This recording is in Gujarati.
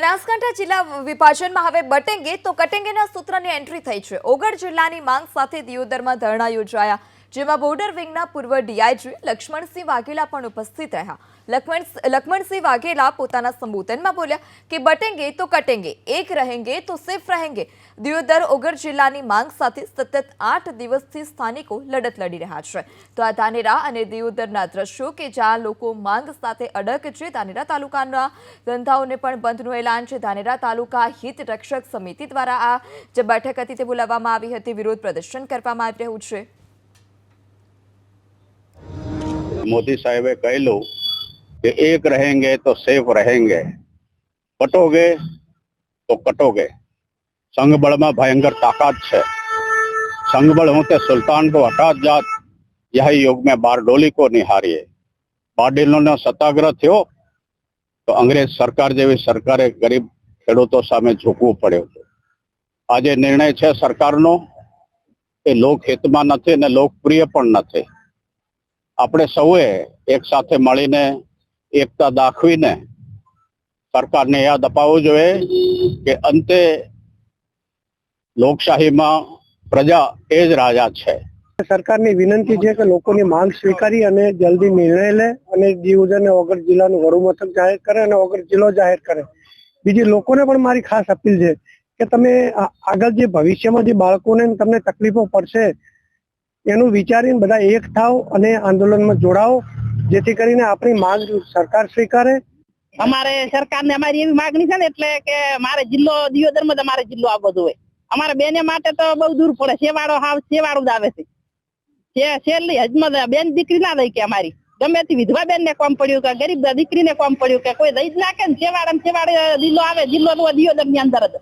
બનાસકાંઠા જિલ્લા વિભાજનમાં હવે બટેંગે તો કટેંગેના સૂત્રની એન્ટ્રી થઈ છે। ઓગળ જિલ્લાની માંગ સાથે દિયોદરમાં ધરણા યોજાયા, જેમાં બોર્ડર વિંગના પૂર્વ ડીઆઈજી લક્ષ્મણસિંહ વાઘેલા પણ ઉપસ્થિત રહ્યા। લક્ષ્મણસિંહ વાઘેલા પોતાના સંબોધનમાં બોલ્યા કે બટેંગે તો કટેંગે, એક रहेंगे તો સિર્ફ रहेंगे। દિયોદર ઓગળ જિલ્લાની માંગ સાથે સતત 8 દિવસથી સ્થાનિકો લડત લડી રહ્યા છે। તો આ ધાનેરા અને દિયોદરના દ્રશ્યો કે જ્યાં લોકો માંગ સાથે અડગ છે। ધાનેરા તાલુકાના ધંધાઓને પણ બંધનું એલાન છે। ધાનેરા તાલુકા હિત રક્ષક સમિતિ દ્વારા આ જે બેઠક હતી તે બોલાવવામાં આવી હતી। વિરોધ પ્રદર્શન કરવામાં આવી રહ્યું છે। मोदी साहेब कहलू कि एक रहेंगे तो सेफ रहेंगे, कटोगे तो कटोगे। संघबल में भयंकर ताकत है। संघबल होते सुल्तान को हटा जात, यह युग में बारडोली को निहारिए। बारडोली ने सत्याग्रह थयो तो अंग्रेज सरकार जेवी सरकारे गरीब खेडूतो सामे झूकवू पड्यो। आज निर्णय है सरकारनो ए लोकहित में नथी ने लोकप्रिय पण नथी। આપણે સૌએ એક સાથે મળીને એકતા દાખવીને સરકારને યાદ અપાવવું જોઈએ કે અંતે લોકશાહીમાં પ્રજા એ જ રાજા છે। સરકારની વિનંતી છે કે લોકોની માંગ સ્વીકારી અને જલ્દી નિર્ણય લે અને દિયોદર ને ઓગળ જિલ્લાનું વરુમથક જાહેર કરે અને ઓગળ જિલ્લો જાહેર કરે। બીજી લોકોને પણ મારી ખાસ અપીલ છે કે તમે આગળ જે ભવિષ્યમાં જે બાળકોને તમને તકલીફો પડશે એનું વિચારીને બધા એક થાવ અને આંદોલનમાં જોડાઓ, જેથી કરીને આપણી માંગ સરકાર સ્વીકારે। અમારે સરકારને અમારી એવી માંગણી છે ને એટલે કે મારે જિલ્લો દિયોદરમાં જ અમારે જિલ્લો આવવો જોઈએ। અમારે બેને માટે તો બહુ દૂર પડે, સેવાળું જ આવે છે। છેલ્લી હજમાં બેન દીકરી ના દઈ કે અમારી ગમે તે વિધવા બેન ને કોમ પડ્યું કે ગરીબ દીકરીને કોમ પડ્યું કે કોઈ દઈ જ નાખે ને, સેવાડે જિલ્લો આવે, જિલ્લો દિયોદર ની અંદર જ।